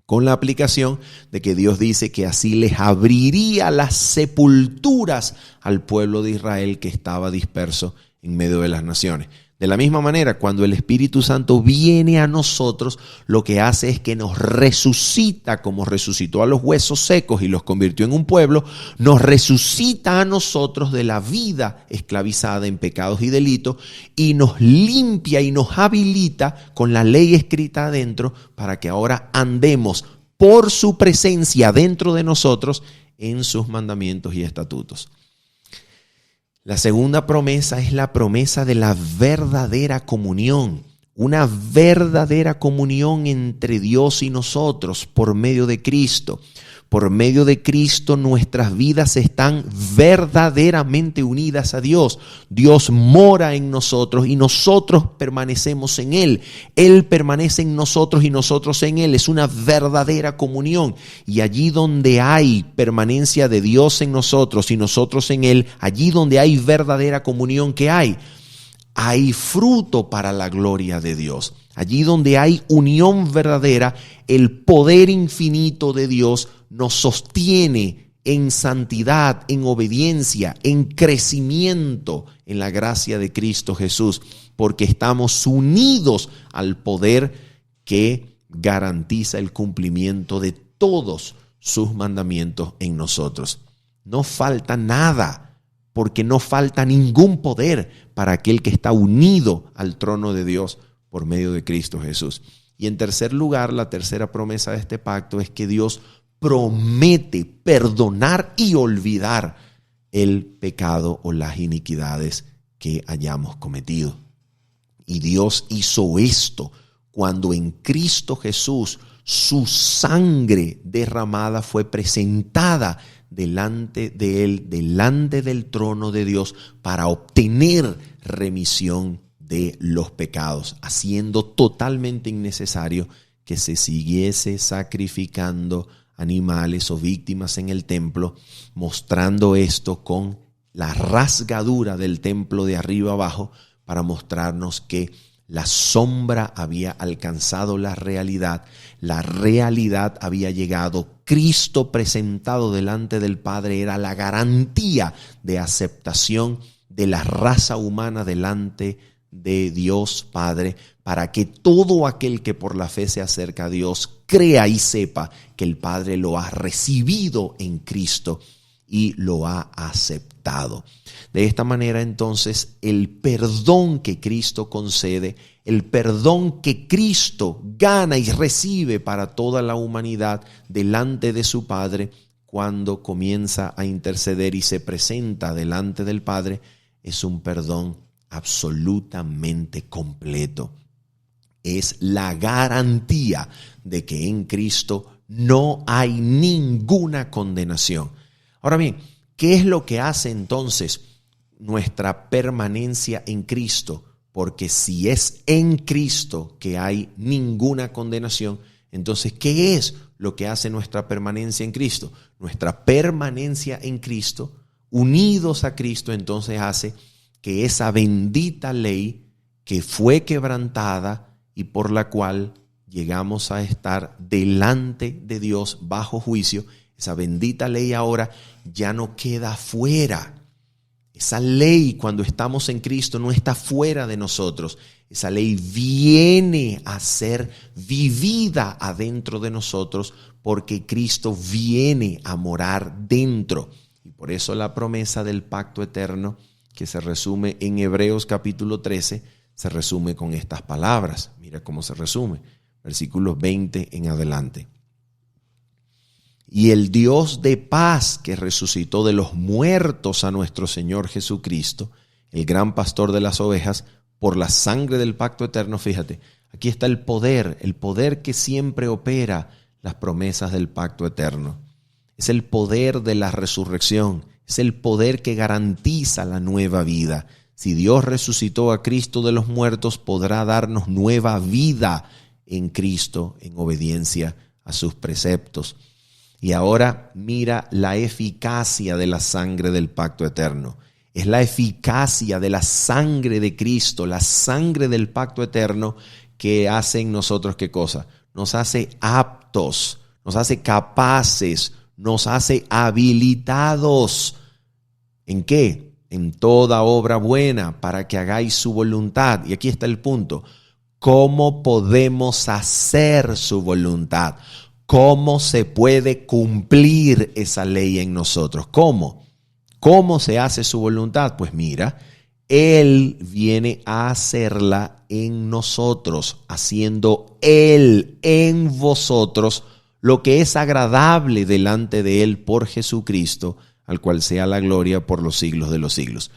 Speaker 1: con la aplicación de que Dios dice que así les abriría las sepulturas al pueblo de Israel que estaba disperso en medio de las naciones. De la misma manera, cuando el Espíritu Santo viene a nosotros, lo que hace es que nos resucita, como resucitó a los huesos secos y los convirtió en un pueblo, nos resucita a nosotros de la vida esclavizada en pecados y delitos y nos limpia y nos habilita con la ley escrita adentro para que ahora andemos por su presencia dentro de nosotros en sus mandamientos y estatutos. La segunda promesa es la promesa de la verdadera comunión, una verdadera comunión entre Dios y nosotros por medio de Cristo. Por medio de Cristo nuestras vidas están verdaderamente unidas a Dios. Dios mora en nosotros y nosotros permanecemos en Él. Él permanece en nosotros y nosotros en Él. Es una verdadera comunión. Y allí donde hay permanencia de Dios en nosotros y nosotros en Él, allí donde hay verdadera comunión, ¿qué hay? Hay fruto para la gloria de Dios. Allí donde hay unión verdadera, el poder infinito de Dios nos sostiene en santidad, en obediencia, en crecimiento en la gracia de Cristo Jesús, porque estamos unidos al poder que garantiza el cumplimiento de todos sus mandamientos en nosotros. No falta nada, porque no falta ningún poder para aquel que está unido al trono de Dios por medio de Cristo Jesús. Y en tercer lugar, la tercera promesa de este pacto es que Dios promete perdonar y olvidar el pecado o las iniquidades que hayamos cometido. Y Dios hizo esto cuando en Cristo Jesús su sangre derramada fue presentada delante de Él, delante del trono de Dios, para obtener remisión de los pecados, haciendo totalmente innecesario que se siguiese sacrificando animales o víctimas en el templo, mostrando esto con la rasgadura del templo de arriba abajo para mostrarnos que la sombra había alcanzado la realidad había llegado. Cristo presentado delante del Padre era la garantía de aceptación de la raza humana delante de Dios Padre, para que todo aquel que por la fe se acerca a Dios crea y sepa que el Padre lo ha recibido en Cristo y lo ha aceptado. De esta manera, entonces, el perdón que Cristo concede, el perdón que Cristo gana y recibe para toda la humanidad delante de su Padre, cuando comienza a interceder y se presenta delante del Padre, es un perdón absolutamente completo. Es la garantía de que en Cristo no hay ninguna condenación. Ahora bien, ¿qué es lo que hace entonces nuestra permanencia en Cristo? Porque si es en Cristo que hay ninguna condenación, entonces, ¿qué es lo que hace nuestra permanencia en Cristo? Nuestra permanencia en Cristo, unidos a Cristo, entonces hace que esa bendita ley que fue quebrantada y por la cual llegamos a estar delante de Dios bajo juicio, esa bendita ley ahora ya no queda fuera. Esa ley, cuando estamos en Cristo, no está fuera de nosotros. Esa ley viene a ser vivida adentro de nosotros, porque Cristo viene a morar dentro. Y por eso la promesa del pacto eterno, que se resume en Hebreos capítulo 13, se resume con estas palabras. Mira cómo se resume, versículos 20 en adelante. Y el Dios de paz, que resucitó de los muertos a nuestro Señor Jesucristo, el gran pastor de las ovejas, por la sangre del pacto eterno. Fíjate, aquí está el poder que siempre opera las promesas del pacto eterno. Es el poder de la resurrección, es el poder que garantiza la nueva vida. Si Dios resucitó a Cristo de los muertos, podrá darnos nueva vida en Cristo, en obediencia a sus preceptos. Y ahora mira la eficacia de la sangre del pacto eterno. Es la eficacia de la sangre de Cristo, la sangre del pacto eterno, que hace en nosotros ¿qué cosa? Nos hace aptos, nos hace capaces, nos hace habilitados. ¿En qué? En toda obra buena, para que hagáis su voluntad. Y aquí está el punto. ¿Cómo podemos hacer su voluntad? ¿Cómo se puede cumplir esa ley en nosotros? ¿Cómo? ¿Cómo se hace su voluntad? Pues mira, Él viene a hacerla en nosotros, haciendo Él en vosotros lo que es agradable delante de Él por Jesucristo, al cual sea la gloria por los siglos de los siglos.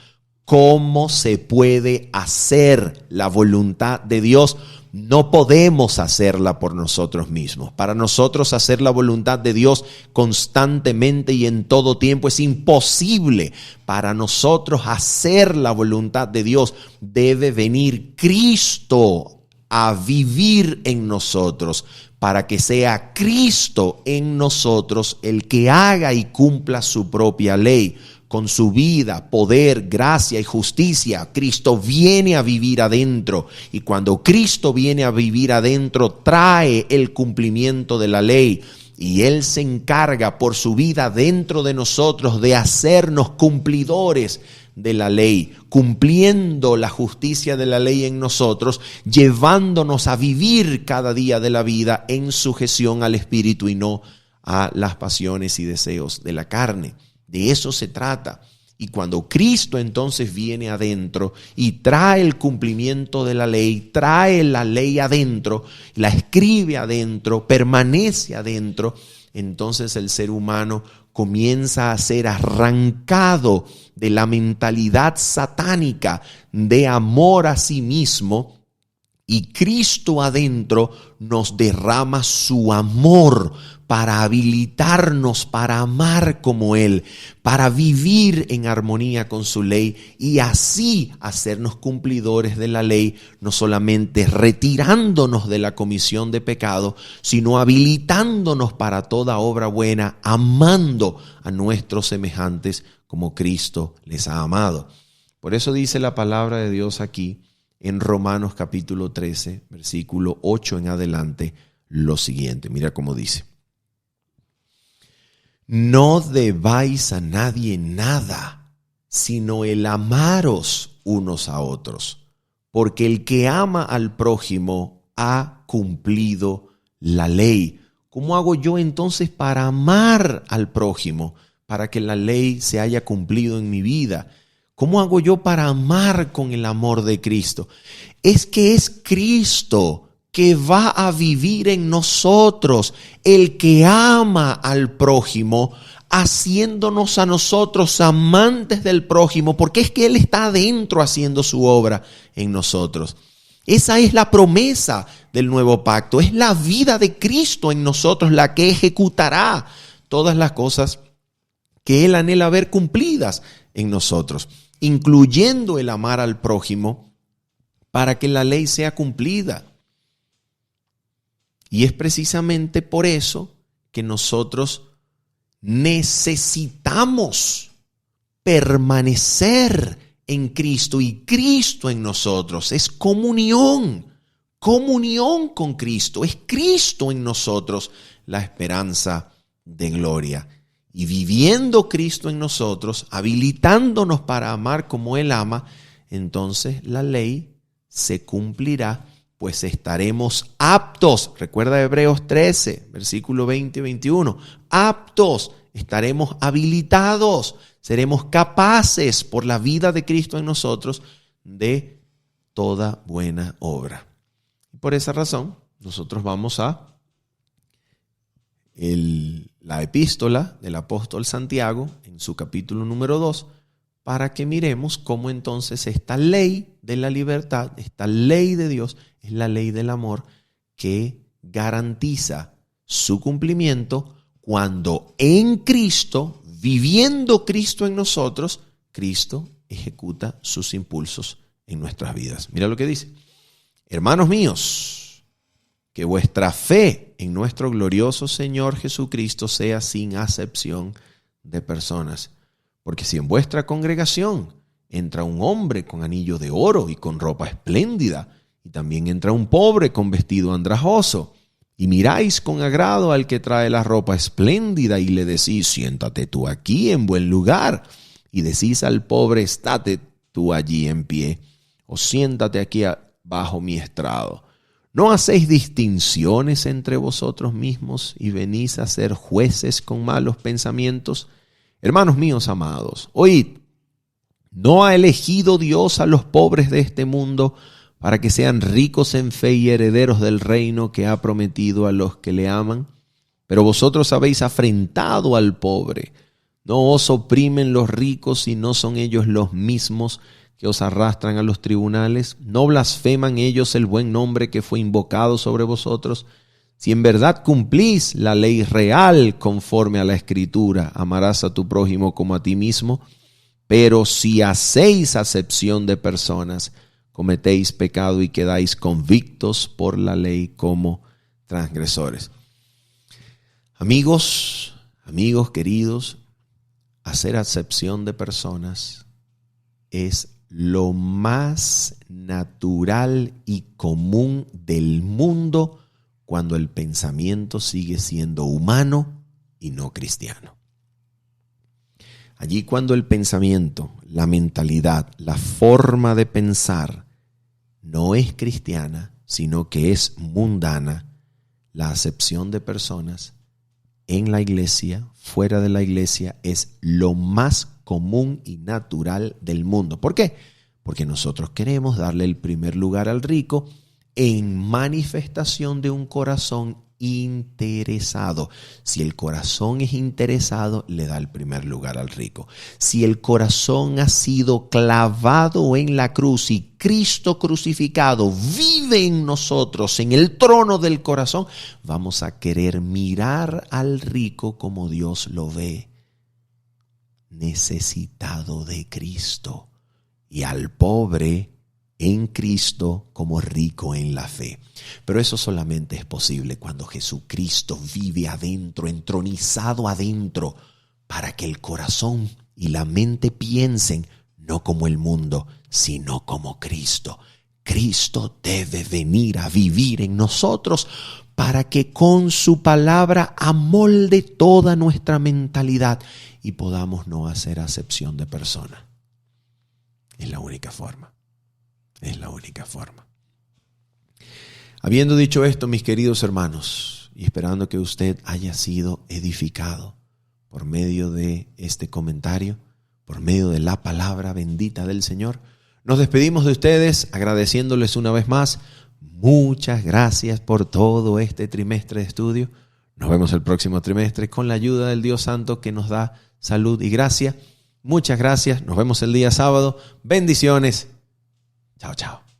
Speaker 1: ¿Cómo se puede hacer la voluntad de Dios? no podemos hacerla por nosotros mismos. Para nosotros hacer la voluntad de Dios constantemente y en todo tiempo es imposible. Para nosotros hacer la voluntad de Dios debe venir Cristo a vivir en nosotros, para que sea Cristo en nosotros el que haga y cumpla su propia ley. Con su vida, poder, gracia y justicia, Cristo viene a vivir adentro. Y cuando Cristo viene a vivir adentro, trae el cumplimiento de la ley. Y Él se encarga por su vida dentro de nosotros de hacernos cumplidores de la ley, cumpliendo la justicia de la ley en nosotros, llevándonos a vivir cada día de la vida en sujeción al Espíritu y no a las pasiones y deseos de la carne. De eso se trata. Y cuando Cristo entonces viene adentro y trae el cumplimiento de la ley, trae la ley adentro, la escribe adentro, permanece adentro, entonces el ser humano comienza a ser arrancado de la mentalidad satánica de amor a sí mismo, y Cristo adentro nos derrama su amor para habilitarnos para amar como Él, para vivir en armonía con su ley y así hacernos cumplidores de la ley, no solamente retirándonos de la comisión de pecado, sino habilitándonos para toda obra buena, amando a nuestros semejantes como Cristo les ha amado. Por eso dice la palabra de Dios aquí, en Romanos capítulo 13, versículo 8 en adelante, lo siguiente. Mira cómo dice. No debáis a nadie nada, sino el amaros unos a otros, porque el que ama al prójimo ha cumplido la ley. ¿Cómo hago yo entonces para amar al prójimo, para que la ley se haya cumplido en mi vida? ¿Cómo hago yo para amar con el amor de Cristo? Es que es Cristo que va a vivir en nosotros, el que ama al prójimo, haciéndonos a nosotros amantes del prójimo, porque es que Él está adentro haciendo su obra en nosotros. Esa es la promesa del nuevo pacto, es la vida de Cristo en nosotros la que ejecutará todas las cosas que Él anhela ver cumplidas en nosotros, incluyendo el amar al prójimo para que la ley sea cumplida. Y es precisamente por eso que nosotros necesitamos permanecer en Cristo y Cristo en nosotros. Es comunión con Cristo. Es Cristo en nosotros la esperanza de gloria. Y viviendo Cristo en nosotros, habilitándonos para amar como Él ama, entonces la ley se cumplirá, pues estaremos aptos. Recuerda Hebreos 13, versículo 20 y 21. Aptos, estaremos habilitados, seremos capaces por la vida de Cristo en nosotros de toda buena obra. Y por esa razón, nosotros vamos a la epístola del apóstol Santiago, en su capítulo número 2, para que miremos cómo entonces esta ley de la libertad, esta ley de Dios, es la ley del amor que garantiza su cumplimiento cuando en Cristo, viviendo Cristo en nosotros, Cristo ejecuta sus impulsos en nuestras vidas. Mira lo que dice. Hermanos míos, que vuestra fe en nuestro glorioso Señor Jesucristo sea sin acepción de personas. Porque si en vuestra congregación entra un hombre con anillo de oro y con ropa espléndida, y también entra un pobre con vestido andrajoso, y miráis con agrado al que trae la ropa espléndida y le decís, siéntate tú aquí en buen lugar, y decís al pobre, estate tú allí en pie, o siéntate aquí bajo mi estrado. ¿No hacéis distinciones entre vosotros mismos y venís a ser jueces con malos pensamientos? Hermanos míos amados, oíd, ¿no ha elegido Dios a los pobres de este mundo para que sean ricos en fe y herederos del reino que ha prometido a los que le aman? Pero vosotros habéis afrentado al pobre. ¿No os oprimen los ricos y no son ellos los mismos que os arrastran a los tribunales? ¿No blasfeman ellos el buen nombre que fue invocado sobre vosotros? Si en verdad cumplís la ley real conforme a la Escritura, amarás a tu prójimo como a ti mismo, pero si hacéis acepción de personas, cometéis pecado y quedáis convictos por la ley como transgresores. Amigos queridos, hacer acepción de personas es lo más natural y común del mundo cuando el pensamiento sigue siendo humano y no cristiano. Allí cuando el pensamiento, la mentalidad, la forma de pensar no es cristiana, sino que es mundana, la acepción de personas en la iglesia, fuera de la iglesia, es lo más común y natural del mundo. ¿Por qué? Porque nosotros queremos darle el primer lugar al rico en manifestación de un corazón interesado. Si el corazón es interesado, le da el primer lugar al rico. Si el corazón ha sido clavado en la cruz y Cristo crucificado vive en nosotros, en el trono del corazón, vamos a querer mirar al rico como Dios lo ve, necesitado de Cristo, y al pobre en Cristo como rico en la fe. Pero eso solamente es posible cuando Jesucristo vive adentro, entronizado adentro, para que el corazón y la mente piensen no como el mundo, sino como Cristo. Cristo debe venir a vivir en nosotros para que con su palabra amolde toda nuestra mentalidad y podamos no hacer acepción de persona. Es la única forma. Es la única forma. Habiendo dicho esto, mis queridos hermanos, y esperando que usted haya sido edificado por medio de este comentario, por medio de la palabra bendita del Señor, nos despedimos de ustedes agradeciéndoles una vez más. Muchas gracias por todo este trimestre de estudio. Nos vemos el próximo trimestre con la ayuda del Dios Santo que nos da salud y gracia. Muchas gracias. Nos vemos el día sábado. Bendiciones. Chao, chao.